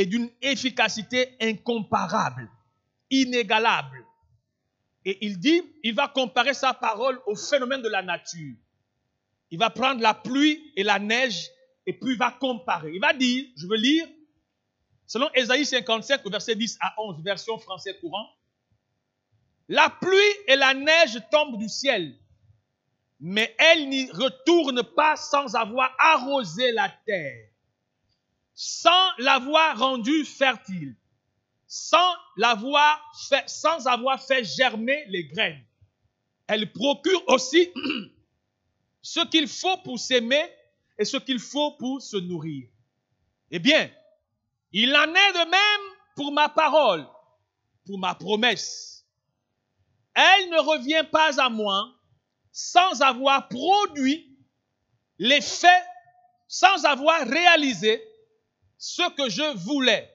est d'une efficacité incomparable, inégalable. Et il dit, il va comparer sa parole au phénomène de la nature. Il va prendre la pluie et la neige et puis il va comparer. Il va dire, je veux lire, selon Ésaïe 57, verset 10 à 11, version français courant, la pluie et la neige tombent du ciel, mais elles n'y retournent pas sans avoir arrosé la terre, sans l'avoir rendue fertile, sans avoir fait germer les graines. Elles procurent aussi ce qu'il faut pour s'aimer et ce qu'il faut pour se nourrir. Eh bien, il en est de même pour ma parole, pour ma promesse. Elle ne revient pas à moi sans avoir produit l'effet, sans avoir réalisé ce que je voulais,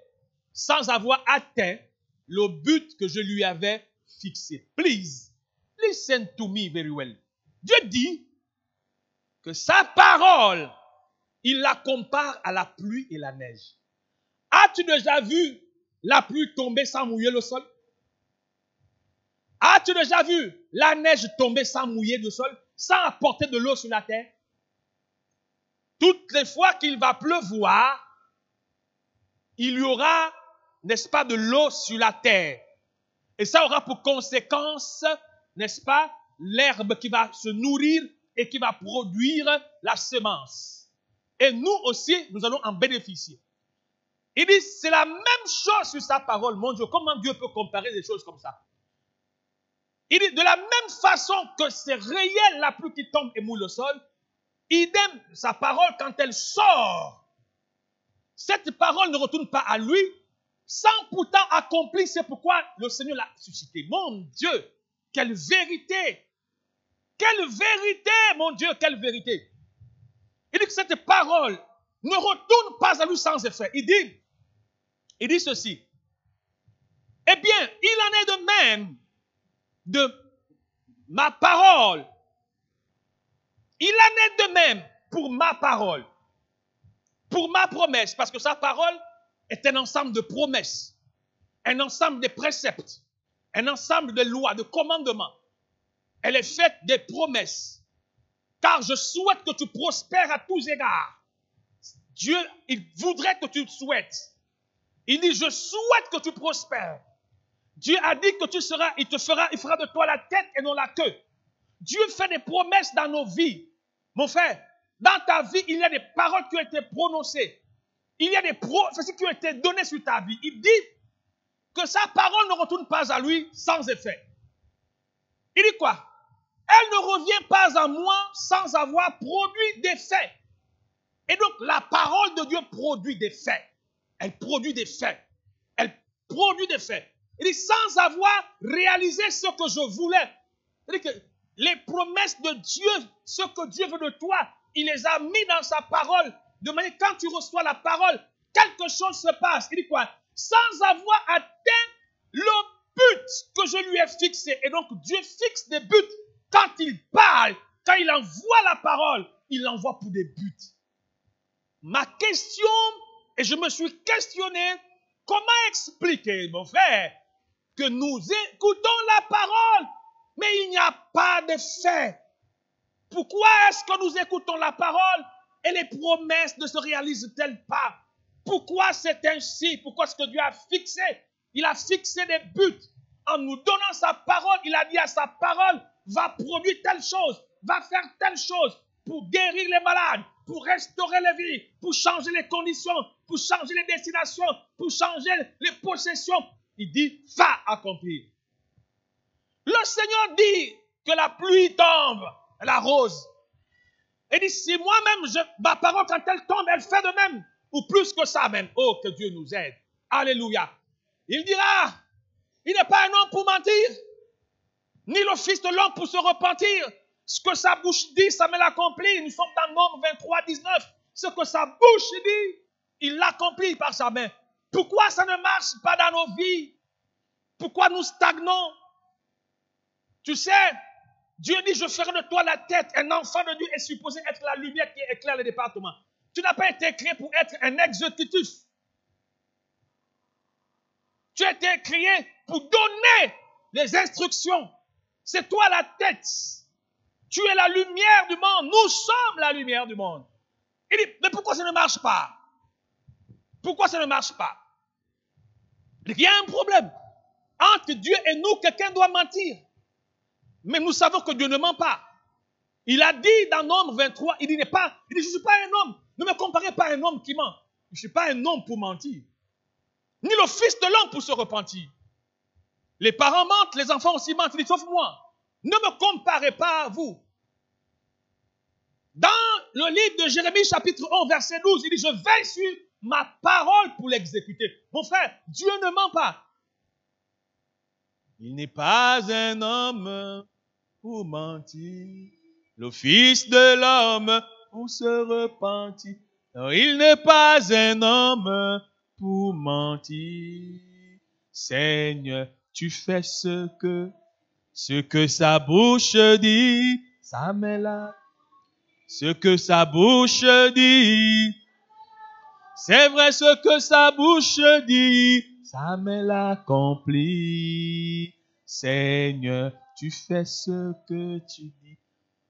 sans avoir atteint le but que je lui avais fixé. Please, listen to me very well. Dieu dit que sa parole, il la compare à la pluie et la neige. As-tu déjà vu la pluie tomber sans mouiller le sol? As-tu déjà vu la neige tomber sans mouiller le sol, sans apporter de l'eau sur la terre? Toutes les fois qu'il va pleuvoir, il y aura, n'est-ce pas, de l'eau sur la terre. Et ça aura pour conséquence, n'est-ce pas, l'herbe qui va se nourrir et qui va produire la semence. Et nous aussi, nous allons en bénéficier. Il dit, c'est la même chose sur sa parole. Mon Dieu, comment Dieu peut comparer des choses comme ça? Il dit, de la même façon que c'est réel la pluie qui tombe et mouille le sol, idem, sa parole, quand elle sort, cette parole ne retourne pas à lui, sans pourtant accomplir, c'est pourquoi le Seigneur l'a suscité. Mon Dieu, quelle vérité! Quelle vérité, mon Dieu, quelle vérité! Il dit que cette parole ne retourne pas à lui sans effet. Il dit ceci. Eh bien, il en est de même de ma parole. Il en est de même pour ma parole, pour ma promesse, parce que sa parole est un ensemble de promesses, un ensemble de préceptes, un ensemble de lois, de commandements. Elle est faite des promesses, car je souhaite que tu prospères à tous égards. Dieu, il voudrait que tu le souhaites. Il dit, je souhaite que tu prospères. Dieu a dit que tu seras, il fera de toi la tête et non la queue. Dieu fait des promesses dans nos vies. Mon frère, dans ta vie, il y a des paroles qui ont été prononcées. Il y a des prophéties qui ont été données sur ta vie. Il dit que sa parole ne retourne pas à lui sans effet. Il dit quoi? Elle ne revient pas à moi sans avoir produit des faits. Et donc, la parole de Dieu produit des faits. Elle produit des faits. Elle produit des faits. Il dit, sans avoir réalisé ce que je voulais. Il dit que les promesses de Dieu, ce que Dieu veut de toi, il les a mis dans sa parole. De manière, quand tu reçois la parole, quelque chose se passe. Il dit quoi? Sans avoir atteint le but que je lui ai fixé. Et donc, Dieu fixe des buts. Quand il parle, quand il envoie la parole, il l'envoie pour des buts. Ma question, et je me suis questionné, comment expliquer, mon frère, que nous écoutons la parole, mais il n'y a pas de fait. Pourquoi est-ce que nous écoutons la parole et les promesses ne se réalisent-elles pas? Pourquoi c'est ainsi? Pourquoi est-ce que Dieu a fixé? Il a fixé des buts. En nous donnant sa parole, il a dit à sa parole, va produire telle chose, va faire telle chose pour guérir les malades, pour restaurer les vies, pour changer les conditions, pour changer les destinations, pour changer les possessions. Il dit, va accomplir. Le Seigneur dit que la pluie tombe, elle arrose. Il dit, si moi-même, ma parole, quand elle tombe, elle fait de même, ou plus que ça même. Oh, que Dieu nous aide. Alléluia. Il dira, il n'est pas un homme pour mentir, ni le fils de l'homme pour se repentir. Ce que sa bouche dit, ça me l'accomplit. Nous sommes dans Nombre 23, 19. Ce que sa bouche dit, il l'accomplit par sa main. Pourquoi ça ne marche pas dans nos vies? Pourquoi nous stagnons? Tu sais, Dieu dit, je ferai de toi la tête. Un enfant de Dieu est supposé être la lumière qui éclaire le département. Tu n'as pas été créé pour être un exécutif. Tu as été créé pour donner les instructions. C'est toi la tête. Tu es la lumière du monde. Nous sommes la lumière du monde. Il dit, mais pourquoi ça ne marche pas? Pourquoi ça ne marche pas? Il y a un problème. Entre Dieu et nous, quelqu'un doit mentir. Mais nous savons que Dieu ne ment pas. Il a dit dans Nombre 23, il dit, je ne suis pas un homme. Ne me comparez pas à un homme qui ment. Je ne suis pas un homme pour mentir. Ni le fils de l'homme pour se repentir. Les parents mentent, les enfants aussi mentent. Il dit, sauf moi. Ne me comparez pas à vous. Dans le livre de Jérémie, chapitre 11, verset 12, il dit, je veille sur ma parole pour l'exécuter. Mon frère, Dieu ne ment pas. Il n'est pas un homme pour mentir. Le Fils de l'homme pour se repentir. Non, il n'est pas un homme pour mentir. Seigneur, tu fais ce que sa bouche dit, ça met là. Ce que sa bouche dit, c'est vrai ce que sa bouche dit, ça me l'accomplit. Seigneur, tu fais ce que tu dis.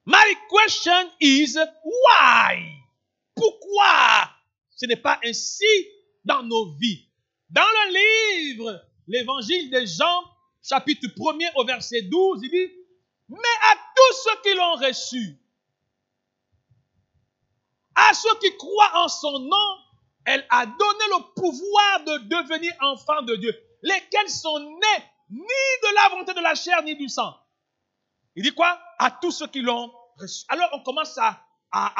My question is why? Pourquoi ce n'est pas ainsi dans nos vies? Dans le livre, l'évangile de Jean, chapitre 1er au verset 12, il dit, mais à tous ceux qui l'ont reçu, à ceux qui croient en son nom, elle a donné le pouvoir de devenir enfants de Dieu, lesquels sont nés ni de la volonté de la chair ni du sang. Il dit quoi? À tous ceux qui l'ont reçu. Alors on commence à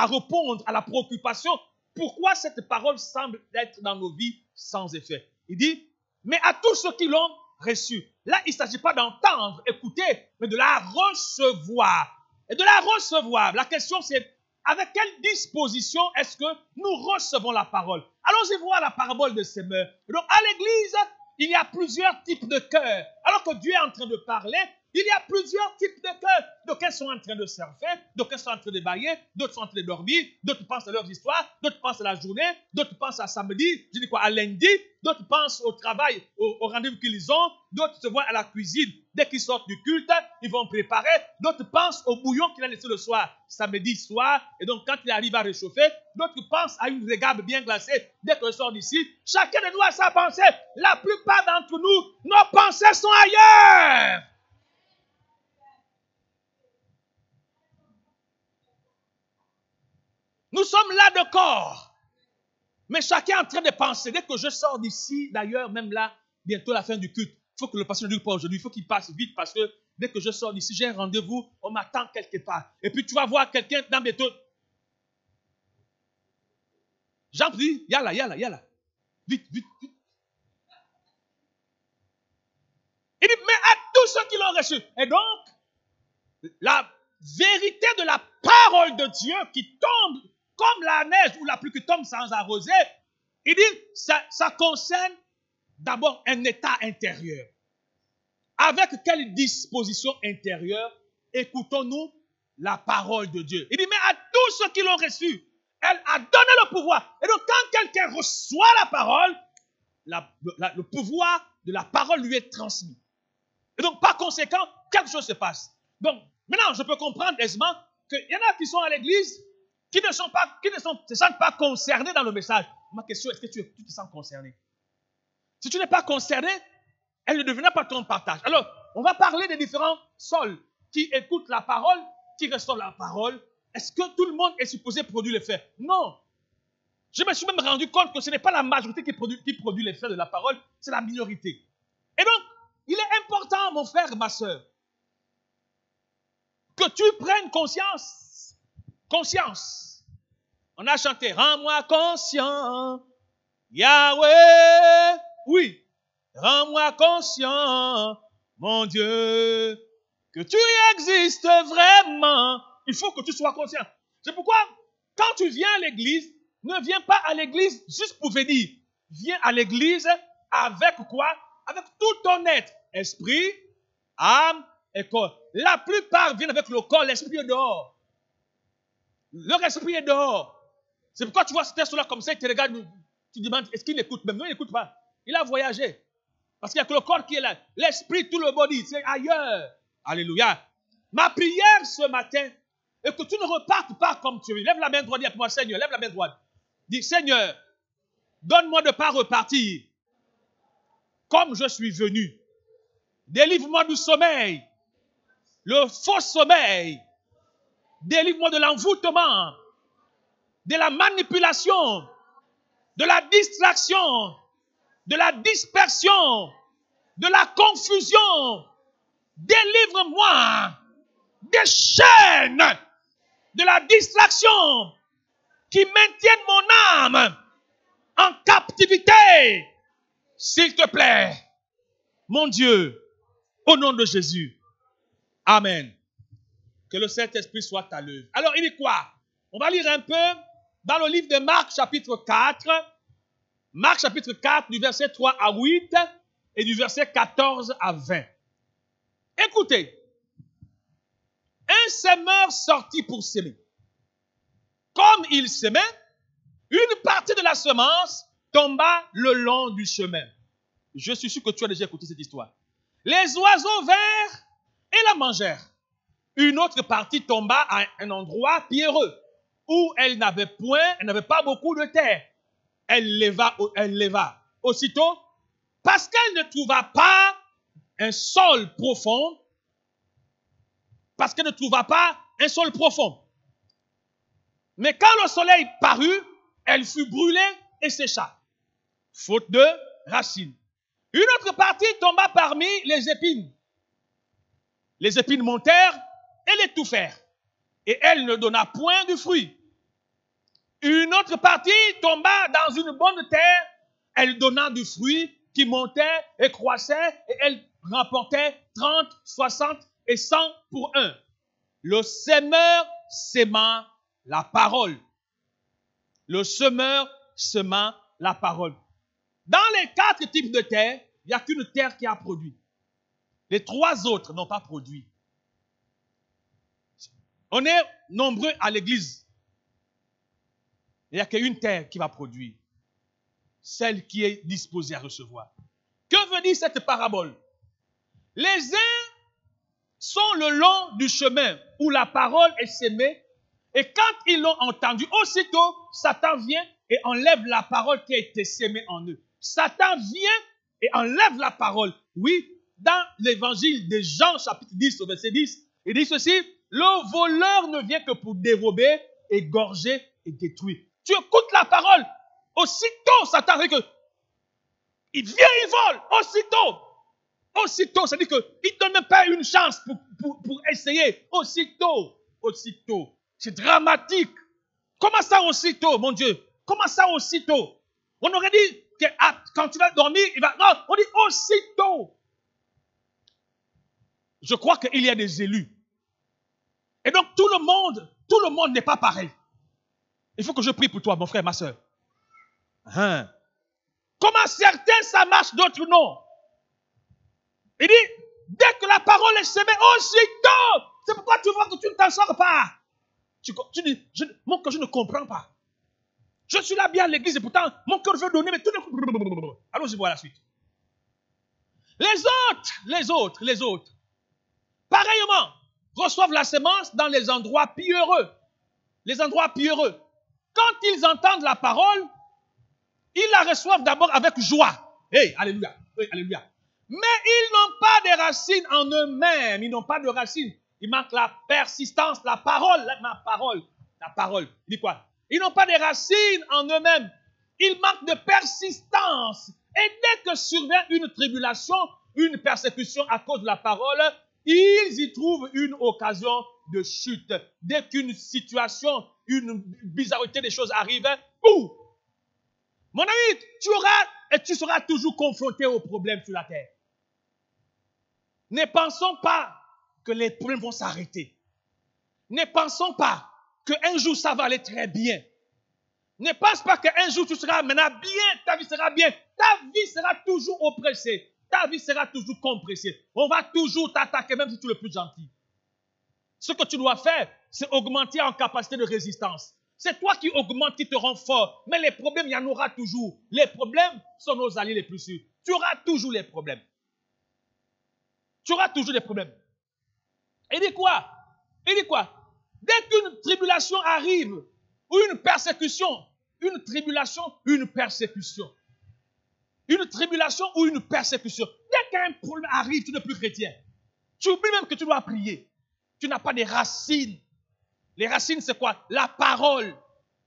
répondre à la préoccupation. Pourquoi cette parole semble être dans nos vies sans effet? Il dit, mais à tous ceux qui l'ont reçu. Là, il ne s'agit pas d'entendre, écouter, mais de la recevoir. Et de la recevoir, la question c'est, avec quelle disposition est-ce que nous recevons la parole? Allons-y voir la parabole de semeur. Donc, à l'église, il y a plusieurs types de cœurs. Alors que Dieu est en train de parler, il y a plusieurs types de cœurs. D'aucuns sont en train de surfer, d'aucuns sont en train de bailler, d'autres sont en train de dormir, d'autres pensent à leurs histoires, d'autres pensent à la journée, d'autres pensent à samedi, je dis quoi, à lundi, d'autres pensent au travail, au rendez-vous qu'ils ont, d'autres se voient à la cuisine. Dès qu'ils sortent du culte, ils vont préparer. D'autres pensent au bouillon qu'il a laissé le soir, samedi soir. Et donc, quand il arrive à réchauffer, d'autres pensent à une régabe bien glacée dès qu'il sort d'ici. Chacun de nous a sa pensée. La plupart d'entre nous, nos pensées sont ailleurs. Nous sommes là de corps. Mais chacun est en train de penser. Dès que je sors d'ici, d'ailleurs, même là, bientôt la fin du culte, il faut que le pasteur ne dise pas aujourd'hui, il faut qu'il passe vite parce que dès que je sors d'ici, j'ai un rendez-vous, on m'attend quelque part. Et puis tu vas voir quelqu'un dans bientôt. Jean dit, yalla. Vite. Il dit, mais à tous ceux qui l'ont reçu. Et donc, la vérité de la parole de Dieu qui tombe comme la neige ou la pluie qui tombe sans arroser, il dit, ça concerne d'abord un état intérieur. Avec quelle disposition intérieure écoutons-nous la parole de Dieu? Il dit, mais à tous ceux qui l'ont reçu, elle a donné le pouvoir. Et donc, quand quelqu'un reçoit la parole, le pouvoir de la parole lui est transmis. Et donc, par conséquent, quelque chose se passe. Donc, maintenant, je peux comprendre aisément qu'il y en a qui sont à l'église, qui ne se sentent pas concernés dans le message. Ma question, est-ce que tu te sens concerné? Si tu n'es pas concerné, elle ne deviendra pas ton partage. Alors, on va parler des différents sols qui écoutent la parole, qui reçoivent la parole. Est-ce que tout le monde est supposé produire l'effet? Non. Je me suis même rendu compte que ce n'est pas la majorité qui produit l'effet de la parole, c'est la minorité. Et donc, il est important, mon frère, ma soeur, que tu prennes conscience. Conscience. On a chanté, rends-moi conscient, Yahweh. Oui. Rends-moi conscient, mon Dieu, que tu existes vraiment. Il faut que tu sois conscient. C'est pourquoi, quand tu viens à l'église, ne viens pas à l'église juste pour venir. Viens à l'église avec quoi? Avec tout ton être. Esprit, âme et corps. La plupart viennent avec le corps, l'esprit est dehors. Leur esprit est dehors. C'est pourquoi tu vois ces personnes-là comme ça, ils te regardent, tu te demandes, est-ce qu'il écoute? Même non, il n'écoute pas. Il a voyagé. Parce qu'il n'y a que le corps qui est là. L'esprit, tout le body, c'est ailleurs. Alléluia. Ma prière ce matin est que tu ne repartes pas comme tu es. Lève la main droite, dis à moi, Seigneur, lève la main droite. Dis, Seigneur, donne-moi de ne pas repartir comme je suis venu. Délivre-moi du sommeil, le faux sommeil. Délivre-moi de l'envoûtement, de la manipulation, de la distraction, de la dispersion, de la confusion. Délivre-moi des chaînes, de la distraction qui maintiennent mon âme en captivité. S'il te plaît, mon Dieu, au nom de Jésus. Amen. Que le Saint-Esprit soit à l'œuvre. Alors, il dit quoi? On va lire un peu dans le livre de Marc, chapitre 4. Marc, chapitre 4, du verset 3 à 8 et du verset 14 à 20. Écoutez. Un semeur sortit pour s'aimer. Comme il s'aimait, une partie de la semence tomba le long du chemin. Je suis sûr que tu as déjà écouté cette histoire. Les oiseaux vinrent et la mangèrent. Une autre partie tomba à un endroit pierreux où elle n'avait pas beaucoup de terre. Elle leva. Aussitôt, parce qu'elle ne trouva pas un sol profond, Mais quand le soleil parut, elle fut brûlée et sécha, faute de racines. Une autre partie tomba parmi les épines. Les épines montèrent et l'étouffèrent, et elle ne donna point de fruit. Une autre partie tomba dans une bonne terre, elle donna du fruit qui montait et croissait, et elle remportait 30, 60 et 100 pour un. Le semeur sema la parole. Le semeur sema la parole. Dans les 4 types de terre, il n'y a qu'une terre qui a produit. Les 3 autres n'ont pas produit. On est nombreux à l'église. Il n'y a qu'une terre qui va produire. Celle qui est disposée à recevoir. Que veut dire cette parabole? Les uns sont le long du chemin où la parole est sémée, et quand ils l'ont entendue, aussitôt, Satan vient et enlève la parole qui a été sémée en eux. Satan vient et enlève la parole. Oui, dans l'évangile de Jean, chapitre 10, au verset 10, il dit ceci: le voleur ne vient que pour dérober, égorger et détruire. Tu écoutes la parole, aussitôt Satan arrive que il vient, il vole, aussitôt, ça dit qu'il ne donne même pas une chance pour essayer, aussitôt. C'est dramatique. Comment ça aussitôt, mon Dieu? Comment ça aussitôt? On aurait dit que quand tu vas dormir, non, on dit aussitôt. Je crois qu'il y a des élus. Et donc tout le monde n'est pas pareil. Il faut que je prie pour toi, mon frère, ma soeur. Comment certains ça marche, d'autres non. Il dit, dès que la parole est semée, aussitôt. C'est pourquoi tu vois que tu ne t'en sors pas. Tu dis, mon cœur, je ne comprends pas. Je suis là bien à l'église et pourtant, mon cœur veut donner, mais tout le... Allons-y voir la suite. Les autres, pareillement, reçoivent la semence dans les endroits pierreux. Quand ils entendent la parole, ils la reçoivent d'abord avec joie. Hey, alléluia. Mais ils n'ont pas de racines en eux-mêmes. Ils n'ont pas de racines. Il manque la persistance, la parole. Il dit quoi? Ils n'ont pas de racines en eux-mêmes. Ils manquent de persistance. Et dès que survient une tribulation, une persécution à cause de la parole, ils y trouvent une occasion de chute. Dès qu'une situation, une bizarreté des choses arrive, boum! Mon ami, tu seras toujours confronté aux problèmes sur la terre. Ne pensons pas que les problèmes vont s'arrêter. Ne pensons pas qu'un jour ça va aller très bien. Ne pense pas qu'un jour tu seras maintenant bien, ta vie sera bien. Ta vie sera toujours oppressée. Ta vie sera toujours compressée. On va toujours t'attaquer même si tu es le plus gentil. Ce que tu dois faire, c'est augmenter en capacité de résistance. C'est toi qui augmente, qui te rend fort. Mais les problèmes, il y en aura toujours. Les problèmes sont nos alliés les plus sûrs. tu auras toujours les problèmes. Tu auras toujours des problèmes. Il dit quoi? Il dit quoi? Dès qu'une tribulation arrive, ou une persécution, une tribulation, une persécution. Une tribulation ou une persécution. Dès qu'un problème arrive, tu n'es plus chrétien. Tu oublies même que tu dois prier. Tu n'as pas de racines. Les racines, c'est quoi? La parole.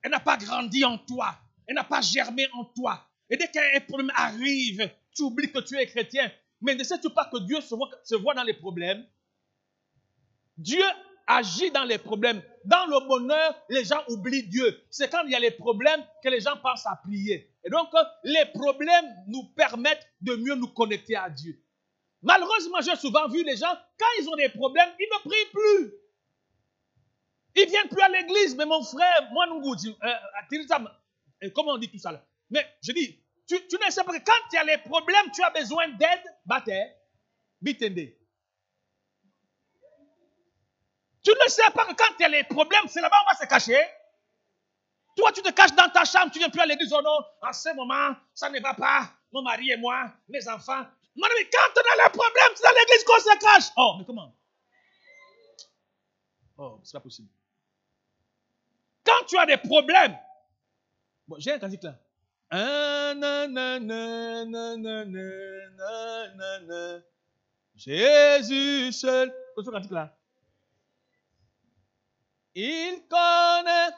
Elle n'a pas grandi en toi. Elle n'a pas germé en toi. Et dès qu'un problème arrive, tu oublies que tu es chrétien. Mais ne sais-tu pas que Dieu se voit dans les problèmes? Dieu agit dans les problèmes. Dans le bonheur, les gens oublient Dieu. C'est quand il y a les problèmes que les gens pensent à prier. Et donc, les problèmes nous permettent de mieux nous connecter à Dieu. Malheureusement, j'ai souvent vu les gens, quand ils ont des problèmes, ils ne prient plus. Ils ne viennent plus à l'église. Mais mon frère, moi, nous dit, comment on dit tout ça là? Mais je dis, tu ne sais pas que quand il y a les problèmes, tu as besoin d'aide, bataille, bitende. Tu ne sais pas que quand il y a les problèmes, c'est là-bas on va se cacher. Toi, tu te caches dans ta chambre, tu ne viens plus à l'église. Oh non, en ce moment, ça ne va pas. Mon mari et moi, mes enfants. Mon ami, quand on a les problèmes, c'est dans l'église qu'on se cache. Oh, mais comment? Oh, c'est pas possible. Quand tu as des problèmes, bon, j'ai un cantique là. Jésus seul. Qu'est-ce que cantique là? Il connaît.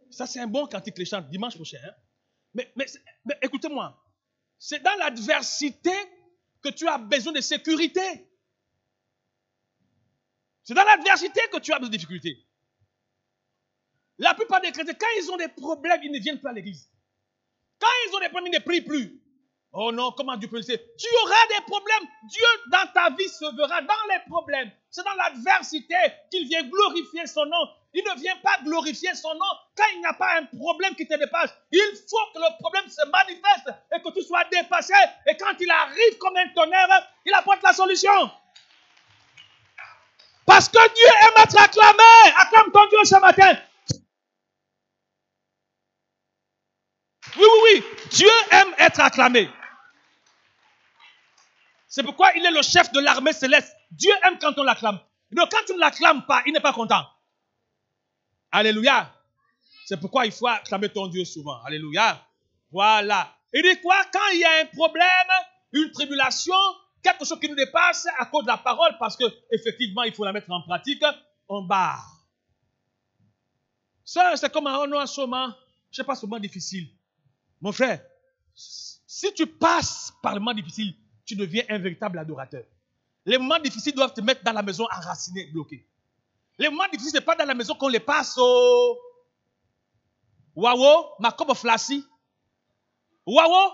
Ça, c'est un bon cantique, les chants, dimanche prochain. Hein? Mais écoutez-moi, c'est dans l'adversité que tu as besoin de sécurité. C'est dans l'adversité que tu as besoin de difficultés. La plupart des chrétiens, quand ils ont des problèmes, ils ne viennent plus à l'église. Quand ils ont des problèmes, ils ne prient plus. Oh non, comment Dieu peut le faire? Tu auras des problèmes. Dieu, dans ta vie, se verra dans les problèmes. C'est dans l'adversité qu'il vient glorifier son nom. Il ne vient pas glorifier son nom quand il n'y a pas un problème qui te dépasse. Il faut que le problème se manifeste et que tu sois dépassé. Et quand il arrive comme un tonnerre, il apporte la solution. Parce que Dieu aime être acclamé. Acclame ton Dieu ce matin. Oui. Dieu aime être acclamé. C'est pourquoi il est le chef de l'armée céleste. Dieu aime quand on l'acclame. Donc quand tu ne l'acclames pas, il n'est pas content. Alléluia. C'est pourquoi il faut acclamer ton Dieu souvent. Alléluia. Voilà. Il dit quoi? Quand il y a un problème, une tribulation, quelque chose qui nous dépasse à cause de la parole, parce qu'effectivement, il faut la mettre en pratique, on barre. Ça, c'est comme un moment, je ne sais pas, ce moment difficile. Mon frère, si tu passes par le moment difficile, tu deviens un véritable adorateur. Les moments difficiles doivent te mettre dans la maison enraciné, bloqué. Les moments difficiles, ce n'est pas dans la maison qu'on les passe au Wawo, Makobo Flassi. Wawo,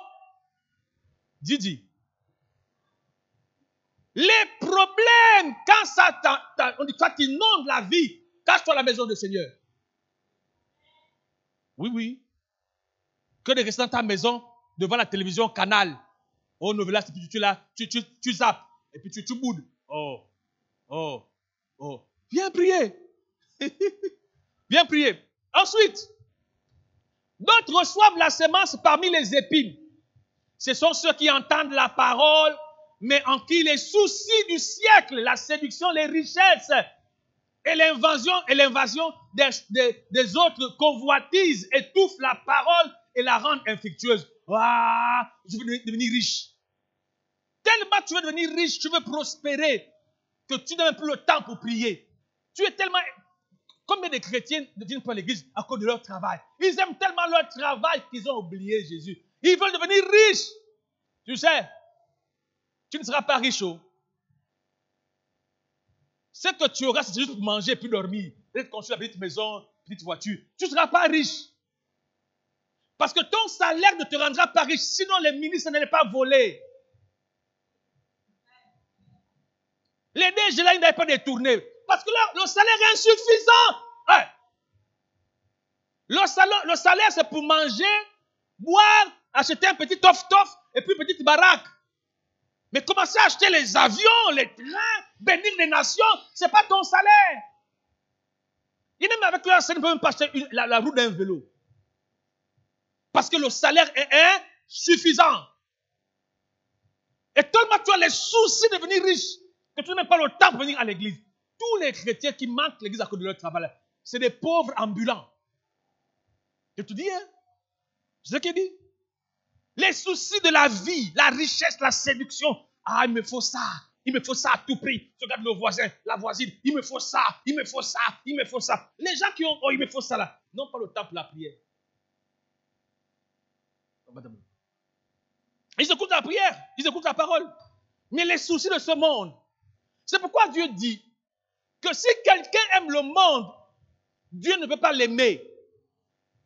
Didi. Les problèmes, quand ça on dit, toi qui inonde la vie, cache-toi à la maison du Seigneur. Oui. Que de rester dans ta maison, devant la télévision, canal. Oh, novelas, et puis tu zappes. Et puis tu boudes. Oh. Viens prier. Viens prier. Ensuite, d'autres reçoivent la semence parmi les épines. Ce sont ceux qui entendent la parole, mais en qui les soucis du siècle, la séduction, les richesses et l'invasion des autres convoitises étouffent la parole et la rendent infectueuse. Ah, je veux devenir riche. Tellement tu veux devenir riche, tu veux prospérer, que tu n'as même plus le temps pour prier. Tu es tellement... Combien de chrétiens ne viennent pas à l'église à cause de leur travail? Ils aiment tellement leur travail qu'ils ont oublié Jésus. Ils veulent devenir riches. Tu sais, tu ne seras pas riche. Ce que tu auras, c'est juste pour manger puis dormir. Peut-être construire une petite maison, une petite voiture. Tu ne seras pas riche. Parce que ton salaire ne te rendra pas riche. Sinon, les ministres n'allaient pas voler. Les DG là, ils n'avaient pas détourné. Parce que là, le salaire est insuffisant. Ouais. Le salaire, c'est pour manger, boire, acheter un petit tof-tof et puis une petite baraque. Mais commencer à acheter les avions, les trains, bénir les nations, ce n'est pas ton salaire. Il même avec leur salaire, ne peut même pas acheter la roue d'un vélo. Parce que le salaire est insuffisant. Et tellement tu as les soucis de devenir riche que tu n'as même pas le temps de venir à l'église. Tous les chrétiens qui manquent l'église à cause de leur travail, c'est des pauvres ambulants. Je te dis, hein? C'est ce qu'il dit. Les soucis de la vie, la richesse, la séduction. Ah, il me faut ça. Il me faut ça à tout prix. Tu regardes le voisin, la voisine. Il me faut ça, il me faut ça, il me faut ça. Les gens qui ont, oh, il me faut ça là, n'ont pas le temps pour la prière. Ils écoutent la prière, ils écoutent la parole. Mais les soucis de ce monde, c'est pourquoi Dieu dit que si quelqu'un aime le monde, Dieu ne peut pas l'aimer.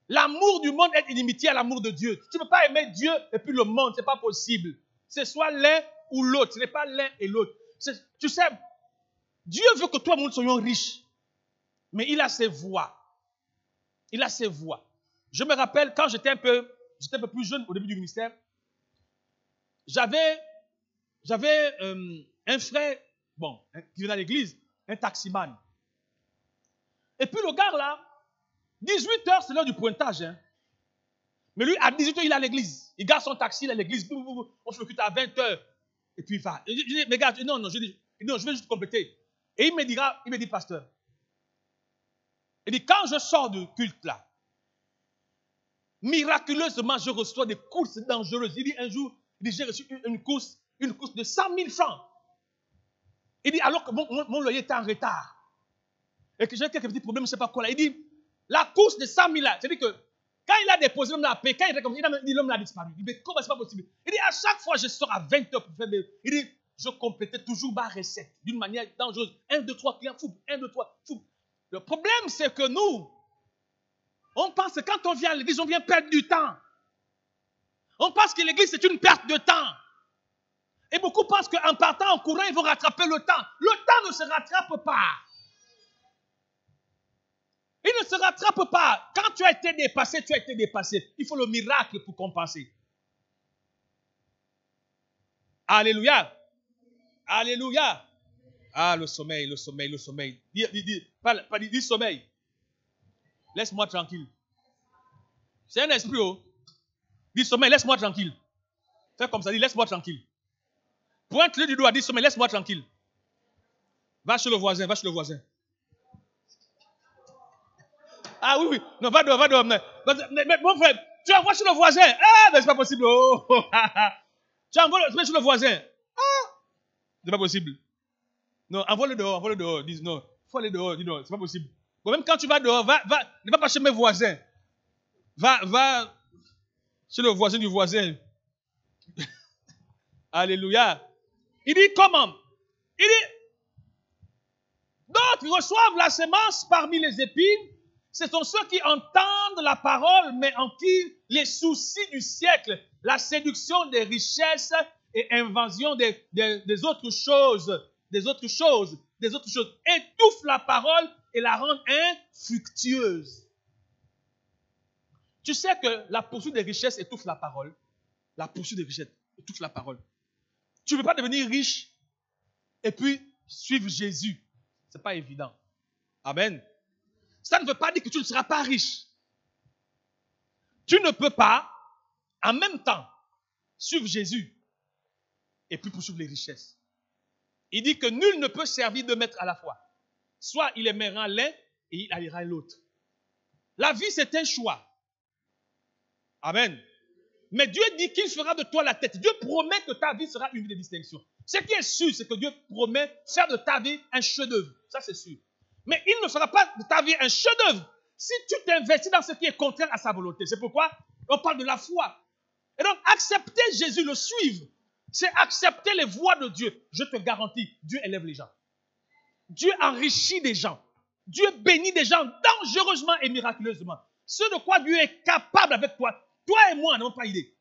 L'amour du monde est inimitié à l'amour de Dieu. Tu ne peux pas aimer Dieu et puis le monde, ce n'est pas possible. C'est soit l'un ou l'autre, ce n'est pas l'un et l'autre. Tu sais, Dieu veut que toi et moi soyons riches. Mais il a ses voies. Il a ses voies. Je me rappelle quand j'étais un peu plus jeune au début du ministère, j'avais un frère, qui venait à l'église, un taximan. Et puis le gars là, 18h, c'est l'heure du pointage. Hein. Mais lui, à 18h, il est à l'église. Il garde son taxi, il est à l'église. On se recrute à 20h. Et puis il va. Je dis, mais gars, non, je vais juste compléter. Et il me dit, pasteur, il dit, quand je sors du culte là, miraculeusement, je reçois des courses dangereuses. Il dit, un jour, j'ai reçu une course de 100 000 francs. Il dit, alors que mon loyer était en retard. Et que j'ai quelques petits problèmes, je ne sais pas quoi là. Il dit, la course de 100 000 là, c'est-à-dire que quand il a déposé l'homme là à paix, quand il dit l'homme a disparu. Il dit, comment c'est pas possible? Il dit, à chaque fois, je sors à 20h pour faire des... Il dit, je complétais toujours ma recette d'une manière dangereuse. 1, 2, 3, clients, fou. 1, 2, 3, fou. Le problème, c'est que nous, on pense que quand on vient à l'église, on vient perdre du temps. On pense que l'église, c'est une perte de temps. Et beaucoup pensent qu'en partant en courant, ils vont rattraper le temps. Le temps ne se rattrape pas. Il ne se rattrape pas. Quand tu as été dépassé, tu as été dépassé. Il faut le miracle pour compenser. Alléluia. Alléluia. Ah, le sommeil. Dis sommeil. Laisse-moi tranquille. C'est un esprit, oh. Dis sommeil, laisse-moi tranquille. Fais comme ça, dis laisse-moi tranquille. Pointe-le du doigt, dis sommeil, laisse-moi tranquille. Va chez le voisin. Ah oui. Non, va dehors. Mais mon frère, tu envoies chez le voisin. Ah, mais c'est pas possible. Oh. Tu envoies chez le voisin. Ah, c'est pas possible. Non, envoie-le dehors. Dis non, il faut aller dehors. Dis non, c'est pas possible. Bon, même quand tu vas dehors, ne va pas chez mes voisins. Va chez le voisin du voisin. Alléluia. Il dit comment? Il dit, d'autres reçoivent la semence parmi les épines. Ce sont ceux qui entendent la parole, mais en qui les soucis du siècle, la séduction des richesses et invasion des autres choses, étouffent la parole et la rendent infructueuse. Tu sais que la poursuite des richesses étouffe la parole. La poursuite des richesses étouffe la parole. Tu ne peux pas devenir riche et puis suivre Jésus. Ce n'est pas évident. Amen. Ça ne veut pas dire que tu ne seras pas riche. Tu ne peux pas, en même temps, suivre Jésus et puis poursuivre les richesses. Il dit que nul ne peut servir deux maîtres à la fois. Soit il aimera l'un et il haïra l'autre. La vie, c'est un choix. Amen. Mais Dieu dit qu'il fera de toi la tête. Dieu promet que ta vie sera une vie de distinction. Ce qui est sûr, c'est que Dieu promet faire de ta vie un chef-d'œuvre. Ça, c'est sûr. Mais il ne fera pas de ta vie un chef-d'œuvre si tu t'investis dans ce qui est contraire à sa volonté. C'est pourquoi on parle de la foi. Et donc, accepter Jésus, le suivre, c'est accepter les voies de Dieu. Je te garantis, Dieu élève les gens. Dieu enrichit des gens. Dieu bénit des gens dangereusement et miraculeusement. Ce de quoi Dieu est capable avec toi, toi et moi n'avons pas idée.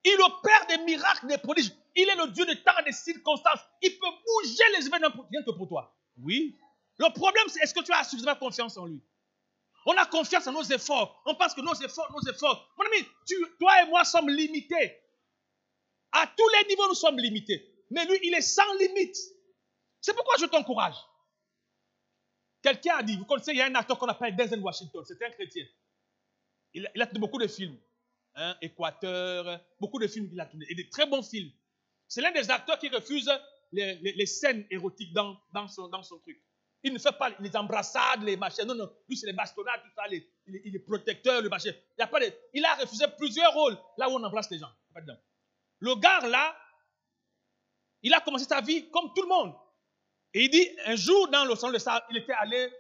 Il opère des miracles, des prodiges. Il est le Dieu de temps et des circonstances. Il peut bouger les événements rien que pour toi. Oui. Le problème, c'est est-ce que tu as suffisamment confiance en lui? On a confiance en nos efforts. On pense que nos efforts. Mon ami, toi et moi sommes limités. À tous les niveaux, nous sommes limités. Mais lui, il est sans limite. C'est pourquoi je t'encourage. Quelqu'un a dit, vous connaissez, il y a un acteur qu'on appelle Denzel Washington. C'est un chrétien. Il a tourné beaucoup de films. Équateur, beaucoup de films qu'il a tourné. Et des très bons films. C'est l'un des acteurs qui refuse les scènes érotiques dans son truc. Il ne fait pas les embrassades, les machins. Non, non. Lui, c'est les bastonnades, tout ça, il est protecteur, le machin. Il a refusé plusieurs rôles là où on embrasse les gens. Le gars, là, il a commencé sa vie comme tout le monde. Et il dit, un jour, dans le salon de ça, il était allé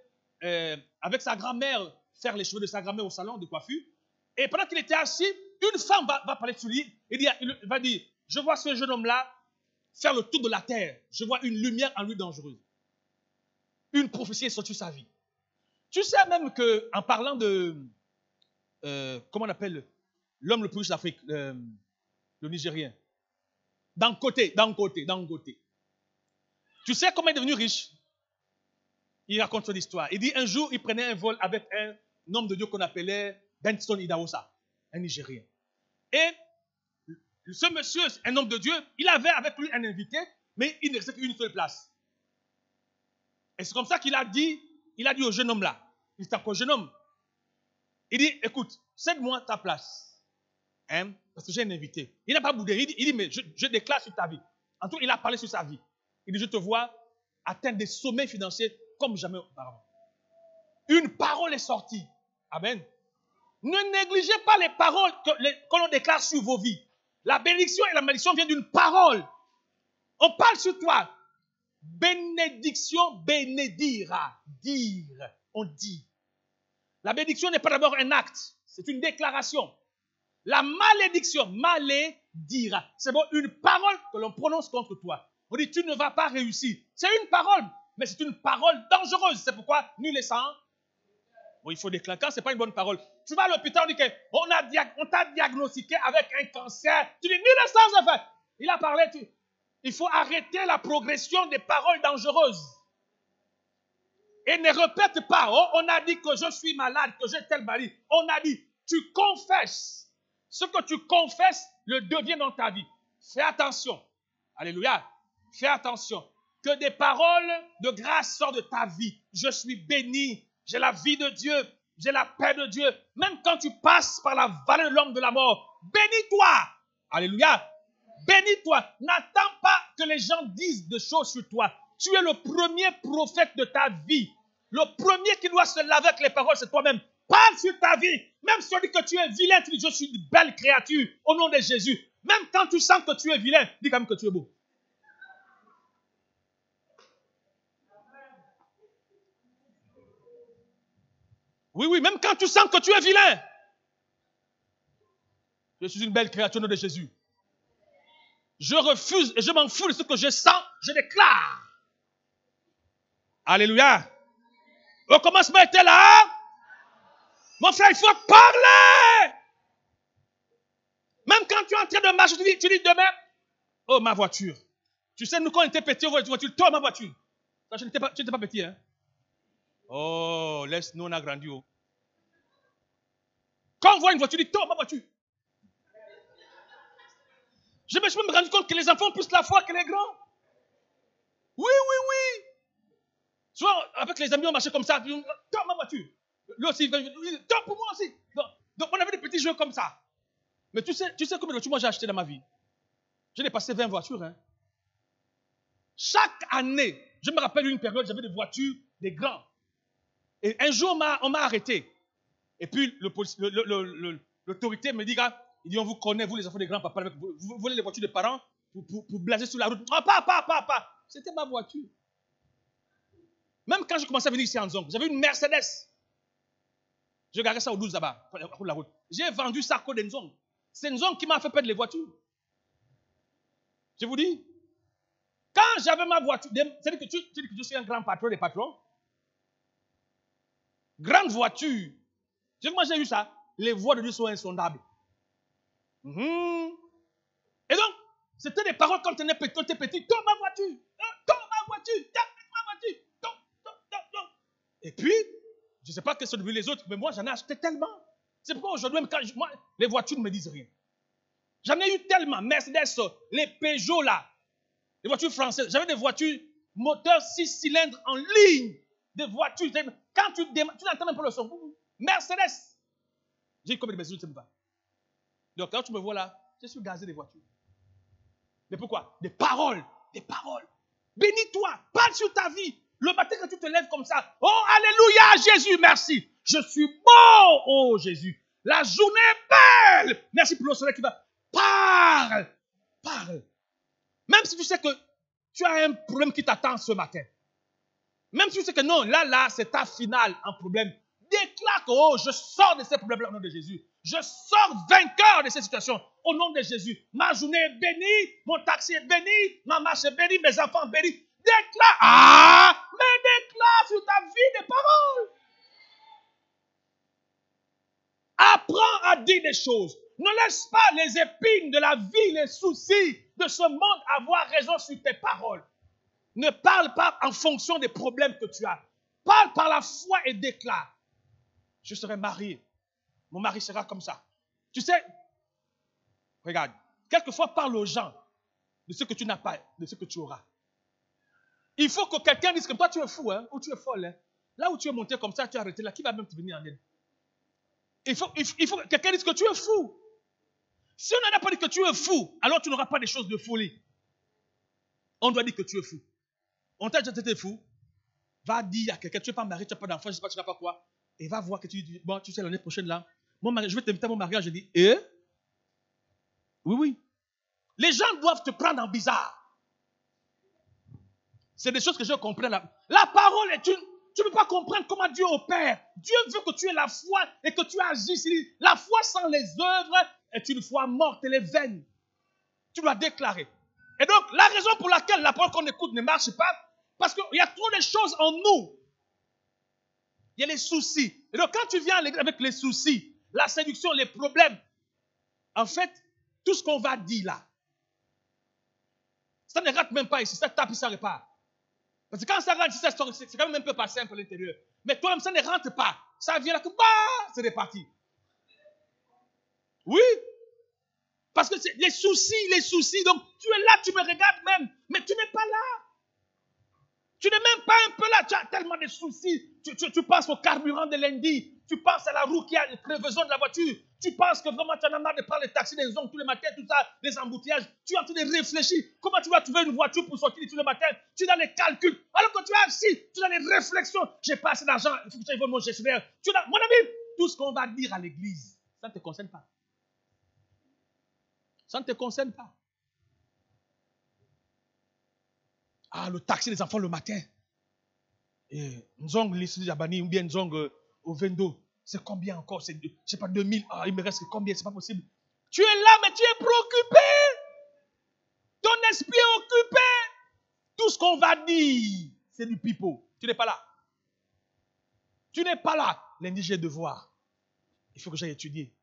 avec sa grand-mère faire les cheveux de sa grand-mère au salon de coiffure. Et pendant qu'il était assis, une femme va parler sur lui. Il va dire, je vois ce jeune homme-là faire le tour de la terre. Je vois une lumière en lui dangereuse. Une prophétie est sortie de sa vie. Tu sais même qu'en parlant de, comment on appelle l'homme le plus riche d'Afrique, le Nigérien, Dangote. Tu sais comment il est devenu riche? Il raconte son histoire. Il dit un jour, il prenait un vol avec un homme de Dieu qu'on appelait Benson Idahosa, un Nigérien. Et ce monsieur, un homme de Dieu, il avait avec lui un invité, mais il ne restait qu'une seule place. Et c'est comme ça qu'il a dit au jeune homme là, il était encore jeune homme. Il dit, écoute, cède-moi ta place. Hein, parce que j'ai un invité. Il n'a pas boudé. Il dit, mais je déclare sur ta vie. En tout cas, il a parlé sur sa vie. Il dit, je te vois atteindre des sommets financiers comme jamais auparavant. Une parole est sortie. Amen. Ne négligez pas les paroles que l'on déclare sur vos vies. La bénédiction et la malédiction viennent d'une parole. On parle sur toi. Bénédiction, bénédira. Dire. On dit. La bénédiction n'est pas d'abord un acte. C'est une déclaration. La malédiction, malédira. C'est bon, une parole que l'on prononce contre toi. On dit, tu ne vas pas réussir. C'est une parole, mais c'est une parole dangereuse. C'est pourquoi nul est sans. Bon, il faut déclarer. Quand ce n'est pas une bonne parole. Tu vas à l'hôpital, on dit qu'on t'a diagnostiqué avec un cancer. Tu dis, nul est sans effet. Il a parlé, il faut arrêter la progression des paroles dangereuses. Et ne répète pas, oh, on a dit que je suis malade, que j'ai tel maladie. On a dit, tu confesses. Ce que tu confesses le devient dans ta vie. Fais attention. Alléluia. Fais attention. Que des paroles de grâce sortent de ta vie. Je suis béni. J'ai la vie de Dieu. J'ai la paix de Dieu. Même quand tu passes par la vallée de l'homme de la mort, bénis-toi. Alléluia. Bénis-toi. N'attends pas que les gens disent des choses sur toi. Tu es le premier prophète de ta vie. Le premier qui doit se laver avec les paroles, c'est toi-même. Parle sur ta vie. Même si on dit que tu es vilain, tu dis je suis une belle créature au nom de Jésus. Même quand tu sens que tu es vilain, dis quand même que tu es beau. Oui, oui, même quand tu sens que tu es vilain. Je suis une belle créature au nom de Jésus. Je refuse et je m'en fous de ce que je sens, je déclare. Alléluia. Au commencement était là. Mon frère, il faut parler. Même quand tu es en train de marcher, tu dis demain, oh ma voiture. Tu sais, nous quand on était petits, on voit une voiture, toi ma voiture. Tu n'étais pas petit, hein. Oh, laisse-nous, on a grandi. Oh. Quand on voit une voiture, tu dis, toi ma voiture. Je me suis même rendu compte que les enfants ont plus la foi que les grands. Oui, oui, oui. Soit avec les amis, on marchait comme ça, puis toi ma voiture. Lui aussi, toi pour moi aussi. Donc on avait des petits jeux comme ça. Mais tu sais combien de voitures moi j'ai acheté dans ma vie? J'ai dépassé 20 voitures. Hein. Chaque année, je me rappelle une période, j'avais des voitures, des grands. Et un jour, on m'a arrêté. Et puis, l'autorité me dit, il dit, on vous connaît, vous les enfants des grands-papas, vous volez les voitures des parents pour blaser sur la route. Ah, pas. C'était ma voiture. Même quand je commençais à venir ici en Zong, j'avais une Mercedes. Je garais ça au 12 là-bas, à la route. J'ai vendu ça à cause d'Enzong. C'est Nzong qui m'a fait perdre les voitures. Je vous dis, quand j'avais ma voiture, c'est-à-dire que tu dis que je suis un grand patron des patrons. Grande voiture. Tu sais comment j'ai eu ça? Les voies de Dieu sont insondables. Et donc, c'était des paroles quand on était petit. Tombe ma voiture. Tombe ma voiture. Et puis, Je ne sais pas quels sont devenus les autres, mais moi, j'en ai acheté tellement. C'est pourquoi aujourd'hui, même quand moi, les voitures ne me disent rien. J'en ai eu tellement. Mercedes, les Peugeot, là, les voitures françaises. J'avais des voitures moteur 6 cylindres en ligne. Des voitures. Quand tu démarres, tu n'entends même pas le son. Mercedes. J'ai eu combien de Mercedes, je ne sais pas. Donc, quand tu me vois là, je suis gazé des voitures. Mais pourquoi? Des paroles. Des paroles. Bénis-toi. Parle sur ta vie. Le matin, quand tu te lèves comme ça. Oh, alléluia, Jésus, merci. Je suis bon, oh Jésus. La journée est belle. Merci pour le soleil qui va. Parle. Parle. Même si tu sais que tu as un problème qui t'attend ce matin. Même si tu sais que non, là, c'est ta finale en problème. Déclare que, oh, je sors de ces problèmes-là au nom de Jésus. Je sors vainqueur de ces situations au nom de Jésus. Ma journée est bénie, mon taxi est béni, ma marche est bénie, mes enfants bénis. Déclare, mais déclare sur ta vie des paroles. Apprends à dire des choses. Ne laisse pas les épines de la vie, les soucis de ce monde avoir raison sur tes paroles. Ne parle pas en fonction des problèmes que tu as. Parle par la foi et déclare. Je serai marié. Mon mari sera comme ça. Tu sais, regarde, quelquefois parle aux gens de ce que tu n'as pas, de ce que tu auras. Il faut que quelqu'un dise que toi tu es fou, hein, ou tu es folle. Hein. Là où tu es monté comme ça, tu es arrêté là, qui va même te venir en aide? Il faut que quelqu'un dise que tu es fou. Si on n'a pas dit que tu es fou, alors tu n'auras pas des choses de folie. On doit dire que tu es fou. On t'a dit que tu es fou. Va dire à quelqu'un, tu n'es pas marié, tu n'as pas d'enfant, je ne sais pas, tu n'as pas quoi. Et va voir que tu dis, bon, tu sais, l'année prochaine là, je vais t'inviter à mon mariage. Je dis, oui. Les gens doivent te prendre en bizarre. C'est des choses que je comprends là. La parole est une. Tu ne peux pas comprendre comment Dieu opère. Dieu veut que tu aies la foi et que tu agisses. La foi sans les œuvres est une foi morte, elle est vaine. Tu dois déclarer. Et donc, la raison pour laquelle la parole qu'on écoute ne marche pas, parce qu'il y a trop de choses en nous. Il y a les soucis. Et donc, quand tu viens à l'église avec les soucis, la séduction, les problèmes, en fait, tout ce qu'on va dire là, ça ne rate même pas ici, ça tape et ça répare. Parce que quand ça rentre ici, c'est quand même un peu pas simple à l'intérieur. Mais toi-même, ça ne rentre pas. Ça vient là, c'est reparti. Oui. Parce que c'est les soucis. Donc, tu es là, tu me regardes même, mais tu n'es pas là. Tu n'es même pas un peu là, tu as tellement de soucis. Tu penses au carburant de lundi, tu penses à la roue qui a le crevaison de la voiture, tu penses que vraiment tu en as marre de prendre les taxis des ongles tous les matins, tout ça, les embouteillages. Tu es en train de réfléchir. Comment tu vas trouver une voiture pour sortir tous les matins? Tu es dans les calculs. Alors que tu es assis, tu es dans les réflexions. J'ai pas assez d'argent, il faut que tu ailles mon gestionnaire. Mon ami, tout ce qu'on va dire à l'église, ça ne te concerne pas. Ça ne te concerne pas. Ah, le taxi des enfants le matin. Et Nzong, l'issue Jabani, ou bien Nzong au Vendo, c'est combien encore? C'est, je ne sais pas, 2000. Ah, il me reste combien? C'est pas possible. Tu es là, mais tu es préoccupé. Ton esprit est occupé. Tout ce qu'on va dire, c'est du pipeau. Tu n'es pas là. Tu n'es pas là. Lundi, j'ai devoir. Il faut que j'aille étudier.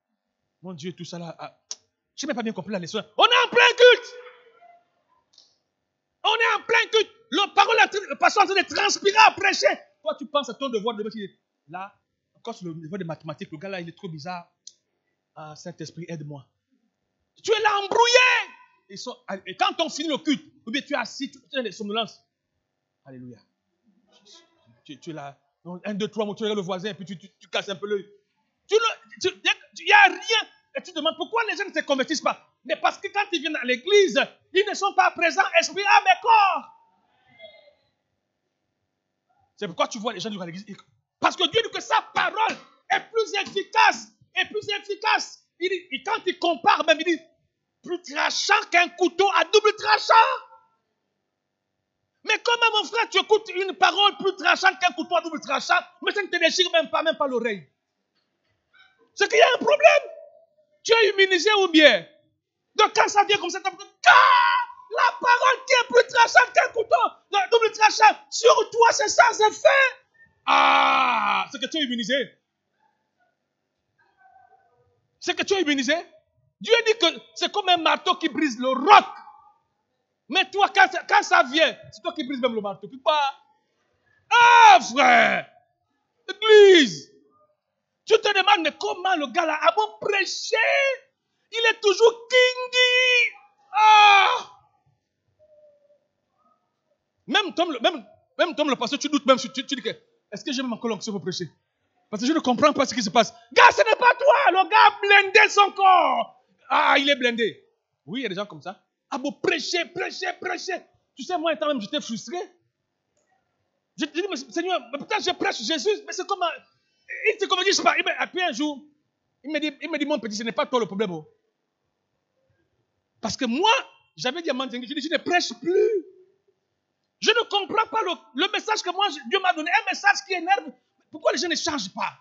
Mon Dieu, tout ça là. Je n'ai même pas bien compris la leçon. On est en plein culte. On est en plein culte. Le pasteur est en train de transpirer à prêcher. Toi, tu penses à ton devoir de métier. Là, encore sur le niveau des mathématiques, le gars là, il est trop bizarre. Ah, Saint-Esprit, aide-moi. Tu es là embrouillé. Et quand on finit le culte, ou bien tu es assis, tu as des somnolences. Alléluia. Tu es là. 1, 2, 3, tu regardes le voisin et puis tu casses un peu l'œil. Il n'y a rien. Et tu te demandes pourquoi les gens ne se convertissent pas. Mais parce que quand ils viennent à l'église, ils ne sont pas présents, esprit, âme et corps. C'est pourquoi tu vois les gens du à l'église. Parce que Dieu dit que sa parole est plus efficace. Et quand il compare, même il dit, plus tranchant qu'un couteau à double tranchant. Mais comment, mon frère, tu écoutes une parole plus tranchante qu'un couteau à double tranchant, mais ça ne te déchire même pas l'oreille. C'est qu'il y a un problème. Tu es immunisé ou bien? Donc quand ça vient comme ça, la parole qui est plus tranchante qu'un couteau, double tranchant, sur toi c'est sans effet. Ah, c'est que tu es immunisé. C'est que tu es immunisé. Dieu dit que c'est comme un marteau qui brise le roc. Mais toi, quand ça vient, c'est toi qui brise même le marteau. Ah, frère. Église. Tu te demandes, mais comment le gars là a beau prêcher, il est toujours kingy. Ah! Même comme le pasteur, tu doutes même, tu dis que, est-ce que j'ai même encore l'onction pour prêcher? Parce que je ne comprends pas ce qui se passe. Gars, ce n'est pas toi, le gars a blindé son corps. Ah, il est blindé. Oui, il y a des gens comme ça. Ah bon, prêcher. Tu sais, moi, étant même, j'étais frustré. Je dis, mais Seigneur, peut-être je prêche Jésus, mais c'est comment... Il dit, comme je sais pas. Puis un jour, il me dit, mon petit, ce n'est pas toi le problème. Oh. Parce que moi, j'avais dit à mon Seigneur, je ne prêche plus. Je ne comprends pas le message que moi, Dieu m'a donné. Un message qui énerve. Pourquoi les gens ne changent pas?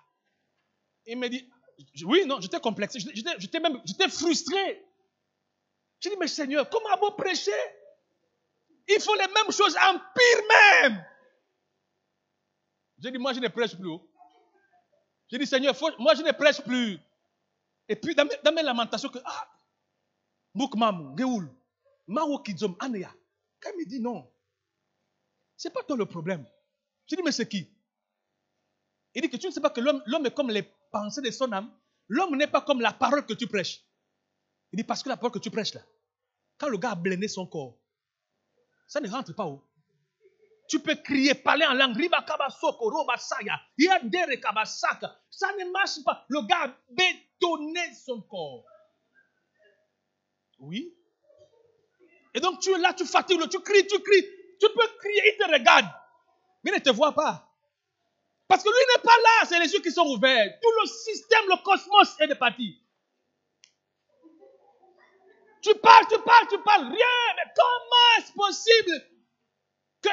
Il me dit, oui, non, j'étais complexé. J'étais frustré. Je dis, mais Seigneur, comment beau prêcher? Il faut les mêmes choses en pire même. J'ai dit, moi, je ne prêche plus. J'ai dit, Seigneur, moi, je ne prêche plus. Et puis, dans mes lamentations, Moukmam, Géoul, Maro Kidjom, Anéa. Quand il me dit non, c'est pas toi le problème. J'ai dit, mais c'est qui? Il dit que tu ne sais pas que l'homme est comme les pensées de son âme. L'homme n'est pas comme la parole que tu prêches. Il dit, parce que la parole que tu prêches là, quand le gars a blindé son corps, ça ne rentre pas où? Tu peux crier, parler en langue, ça ne marche pas. Le gars a bétonné son corps. Oui. Et donc tu es là, tu fatigues, tu cries. Tu peux crier, il te regarde. Mais il ne te voit pas. Parce que lui n'est pas là, c'est les yeux qui sont ouverts. Tout le système, le cosmos est de parti. Tu parles, rien. Mais comment est-ce possible que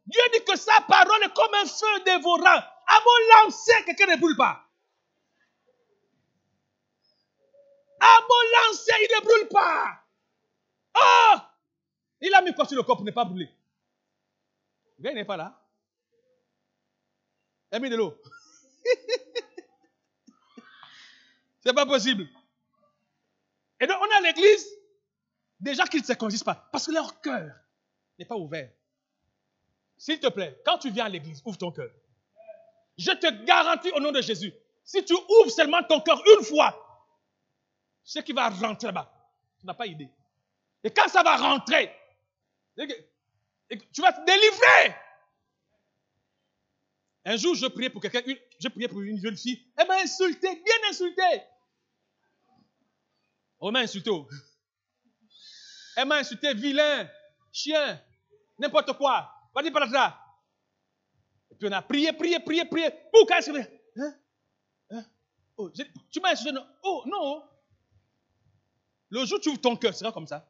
Dieu dit que sa parole est comme un feu dévorant. À mon lancer, quelqu'un ne brûle pas. À mon lancer, il ne brûle pas. Oh! Il a mis quoi sur le corps pour ne pas brûler? Le gars, il n'est pas là. Il a mis de l'eau. C'est pas possible. Et donc, on a l'église, des gens qui ne se conduisent pas, parce que leur cœur n'est pas ouvert. S'il te plaît, quand tu viens à l'église, ouvre ton cœur. Je te garantis au nom de Jésus, si tu ouvres seulement ton cœur une fois, ce qui va rentrer là-bas, tu n'as pas idée. Et quand ça va rentrer, tu vas te délivrer. Un jour, je priais pour quelqu'un, je priais pour une jeune fille, elle m'a insulté, bien insulté. On m'a insulté. Elle m'a insulté, vilain, chien, n'importe quoi. Vas-y par là. Et puis on a prié. Pourquoi est-ce que... Oh, tu m'as insulté, non? Oh, non. Le jour où tu ouvres ton cœur, ce sera comme ça.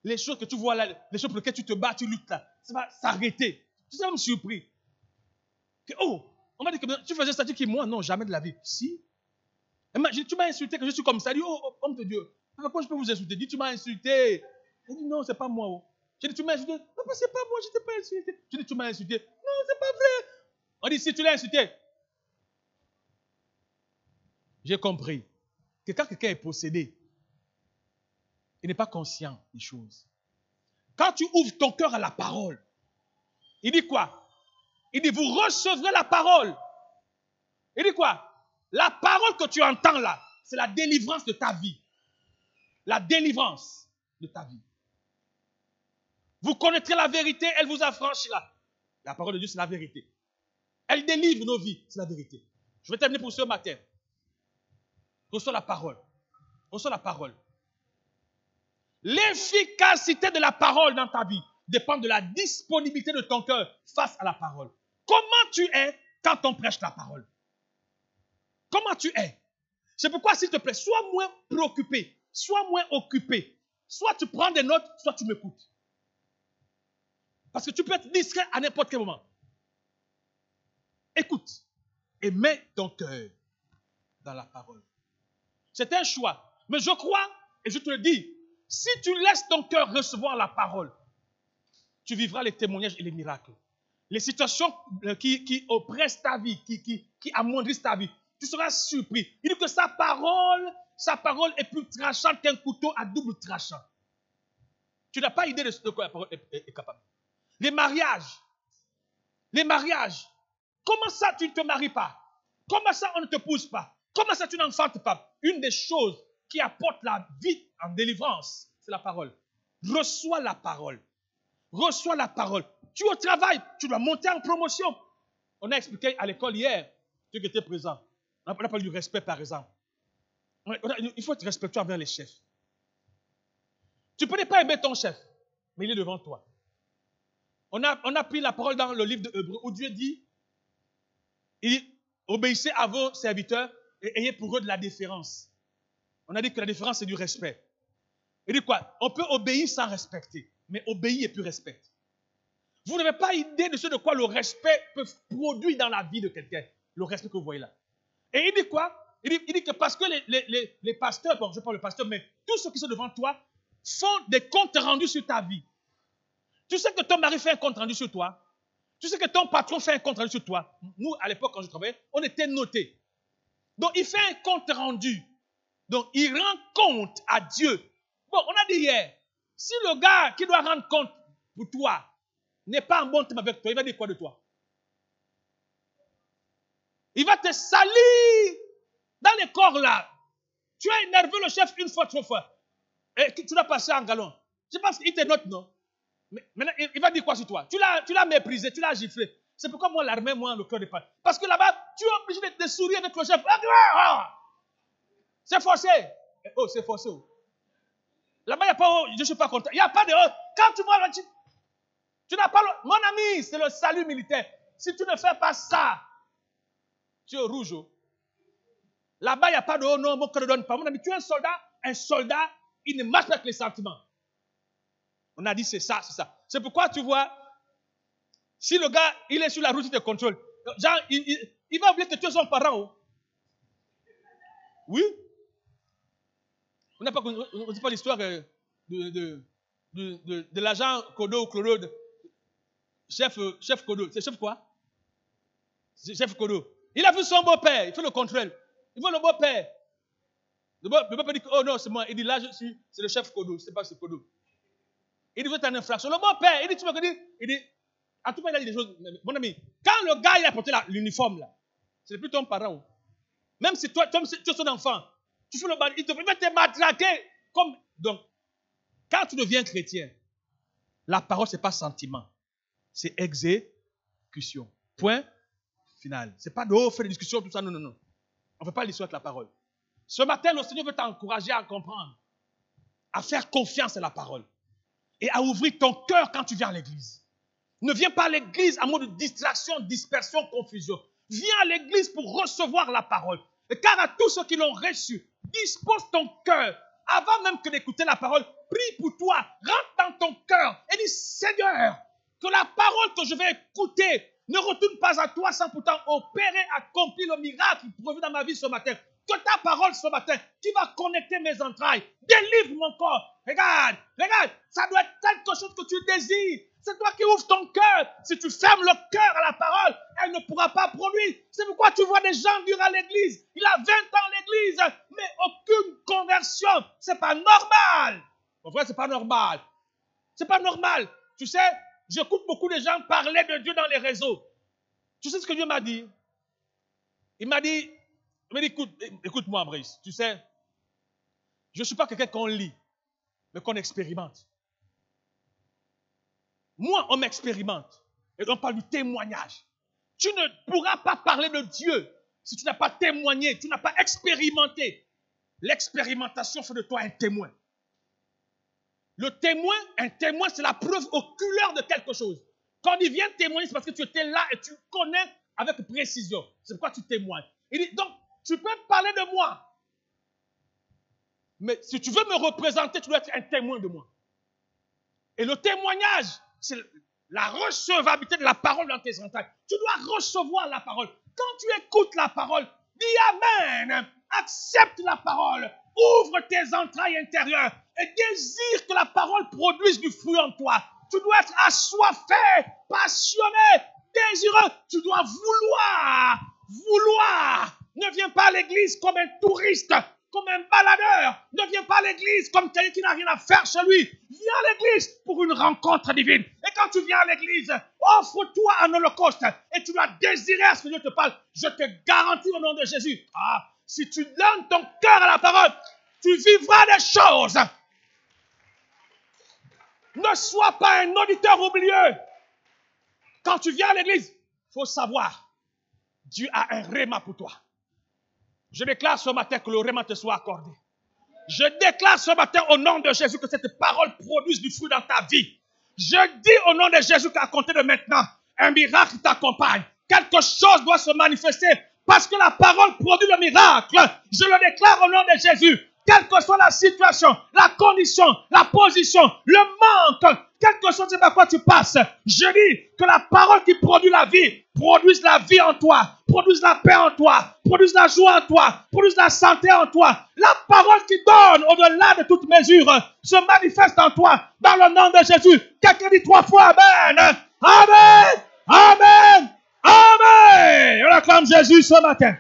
Les choses que tu vois là, les choses pour lesquelles tu te bats, tu luttes là, ça va s'arrêter. Tu seras même surpris. Que, on m'a dit que tu faisais ça, tu dis que moi, non, jamais de la vie. Si. Tu m'as insulté que je suis comme ça. Elle dit, homme de Dieu, pourquoi je peux vous insulter? Dis, tu m'as insulté. Elle dit, non, c'est pas moi. J'ai dit, tu m'as insulté. Non, c'est pas moi, je ne t'ai pas insulté. J'ai dit, tu m'as insulté. Non, c'est pas vrai. On dit, si tu l'as insulté. J'ai compris que quand quelqu'un est possédé, il n'est pas conscient des choses. Quand tu ouvres ton cœur à la parole, il dit quoi? Il dit, vous recevrez la parole. Il dit quoi? La parole que tu entends là, c'est la délivrance de ta vie. La délivrance de ta vie. Vous connaîtrez la vérité, elle vous affranchira. La parole de Dieu, c'est la vérité. Elle délivre nos vies, c'est la vérité. Je vais terminer pour ce matin. Reçois la parole. Reçois la parole. L'efficacité de la parole dans ta vie dépend de la disponibilité de ton cœur face à la parole. Comment tu es quand on prêche la parole? Comment tu es? C'est pourquoi, s'il te plaît, sois moins préoccupé, sois moins occupé. Soit tu prends des notes, soit tu m'écoutes. Parce que tu peux être discret à n'importe quel moment. Écoute et mets ton cœur dans la parole. C'est un choix. Mais je crois, et je te le dis, si tu laisses ton cœur recevoir la parole, tu vivras les témoignages et les miracles. Les situations qui oppressent ta vie, qui amoindrissent ta vie, tu seras surpris. Il dit que sa parole est plus tranchante qu'un couteau à double tranchant. Tu n'as pas idée de quoi la parole est capable. Les mariages Comment ça, tu ne te maries pas? Comment ça, on ne te pousse pas? Comment ça, tu n'enfantes pas? Une des choses qui apporte la vie en délivrance, c'est la parole. Reçois la parole. Reçois la parole. Tu es au travail, tu dois monter en promotion. On a expliqué à l'école hier, ceux qui étaient présents. On a parlé du respect, par exemple. Il faut être respectueux envers les chefs. Tu ne peux pas aimer ton chef, mais il est devant toi. On a pris la parole dans le livre de Hébreux où Dieu dit, obéissez à vos serviteurs et ayez pour eux de la déférence. On a dit que la déférence, c'est du respect. Il dit quoi? On peut obéir sans respecter, mais obéir et puis respecter. Vous n'avez pas idée de ce de quoi le respect peut produire dans la vie de quelqu'un. Le respect que vous voyez là. Et il dit quoi? Il dit que parce que les pasteurs, bon, je parle le pasteur, mais tous ceux qui sont devant toi font des comptes rendus sur ta vie. Tu sais que ton mari fait un compte rendu sur toi. Tu sais que ton patron fait un compte rendu sur toi. Nous, à l'époque, quand je travaillais, on était notés. Donc, il fait un compte rendu. Donc, il rend compte à Dieu. Bon, on a dit hier, si le gars qui doit rendre compte pour toi n'est pas en bon terme avec toi, il va dire quoi de toi? Il va te salir dans les corps là. Tu as énervé le chef une fois, 3 fois. Et tu l'as passé en galon. Je pense qu'il te note, non? Mais maintenant, il va dire quoi sur toi? Tu l'as méprisé, tu l'as giflé. C'est pourquoi moi, l'armée, moi, le cœur n'est pas. Parce que là-bas, tu es obligé de sourire avec le chef. C'est forcé. Oh, c'est forcé. Là-bas, il n'y a pas, je ne suis pas content. Il n'y a pas de, quand tu vois, tu n'as pas, mon ami, c'est le salut militaire. Si tu ne fais pas ça, tu es rouge. Là-bas, il n'y a pas de, oh non, mon cœur ne donne pas. Mon ami, tu es un soldat, il ne marche pas avec les sentiments. On a dit, c'est ça, c'est ça. C'est pourquoi tu vois, si le gars, il est sur la route, il te contrôle. Genre, il va oublier que tu es son parent. Oui. On n'a pas, on dit pas l'histoire de l'agent Kodo ou Clodo. Chef Kodo. C'est chef quoi? C'est chef Kodo. Il a vu son beau-père. Il fait le contrôle. Il voit le beau-père. Le beau-père dit, oh non, c'est moi. Il dit, là, c'est le chef Kodo. C'est pas ce Kodo. Il dit, vous êtes en infraction. Le beau-père, il dit, tu vas dire, il dit, en tout cas, il a dit des choses. Mon ami, quand le gars, il a porté l'uniforme, là, c'est plus ton parent. Même si toi, tu es son enfant, tu fais le bal, il va te matraquer. Donc, quand tu deviens chrétien, la parole, ce n'est pas sentiment. C'est exécution. Point final. Ce n'est pas de faire des discussions, tout ça. Non, non, non. On ne fait pas l'histoire avec la parole. Ce matin, le Seigneur veut t'encourager à comprendre, à faire confiance à la parole et à ouvrir ton cœur quand tu viens à l'église. Ne viens pas à l'église en mode distraction, dispersion, confusion. Viens à l'église pour recevoir la parole. Et car à tous ceux qui l'ont reçu, dispose ton cœur. Avant même que d'écouter la parole, prie pour toi. Rentre dans ton cœur et dis, Seigneur, que la parole que je vais écouter ne retourne pas à toi sans pourtant opérer, accomplir le miracle prévu dans ma vie ce matin. Que ta parole ce matin, qui va connecter mes entrailles, délivre mon corps. Regarde, ça doit être quelque chose que tu désires. C'est toi qui ouvres ton cœur. Si tu fermes le cœur à la parole, elle ne pourra pas produire. C'est pourquoi tu vois des gens durs à l'église. Il a 20 ans à l'église, mais aucune conversion. C'est pas normal. Mon frère, c'est pas normal. C'est pas normal. Tu sais, j'écoute beaucoup de gens parler de Dieu dans les réseaux. Tu sais ce que Dieu m'a dit? Il m'a dit, écoute-moi, Brice. Tu sais, je ne suis pas quelqu'un qu'on lit, mais qu'on expérimente. Moi, on m'expérimente. Et on parle du témoignage. Tu ne pourras pas parler de Dieu si tu n'as pas témoigné, tu n'as pas expérimenté. L'expérimentation fait de toi un témoin. Le témoin, un témoin, c'est la preuve oculaire de quelque chose. Quand il vient témoigner, c'est parce que tu étais là et tu connais avec précision. C'est pourquoi tu témoignes. Il dit, donc, tu peux parler de moi. Mais si tu veux me représenter, tu dois être un témoin de moi. Et le témoignage, c'est la recevabilité de la parole dans tes entrailles. Tu dois recevoir la parole. Quand tu écoutes la parole, dis Amen. Accepte la parole. Ouvre tes entrailles intérieures et désire que la parole produise du fruit en toi. Tu dois être assoiffé, passionné, désireux. Tu dois vouloir. Ne viens pas à l'église comme un touriste, comme un baladeur. Ne viens pas à l'église comme quelqu'un qui n'a rien à faire chez lui. Viens à l'église pour une rencontre divine. Et quand tu viens à l'église, offre-toi un holocauste et tu vas désirer à ce que Dieu te parle. Je te garantis au nom de Jésus. Si tu donnes ton cœur à la parole, tu vivras des choses. Ne sois pas un auditeur oublieux. Quand tu viens à l'église, il faut savoir, Dieu a un réma pour toi. Je déclare ce matin que le réma te soit accordé. Je déclare ce matin au nom de Jésus que cette parole produise du fruit dans ta vie. Je dis au nom de Jésus qu'à compter de maintenant, un miracle t'accompagne. Quelque chose doit se manifester parce que la parole produit le miracle. Je le déclare au nom de Jésus. Quelle que soit la situation, la condition, la position, le manque, quel que soit ce par quoi tu passes, je dis que la parole qui produit la vie, produise la vie en toi, produise la paix en toi, produise la joie en toi, produise la santé en toi. La parole qui donne au-delà de toute mesure se manifeste en toi dans le nom de Jésus. Quelqu'un dit 3 fois Amen. Amen. Amen. Amen. On acclame Jésus ce matin.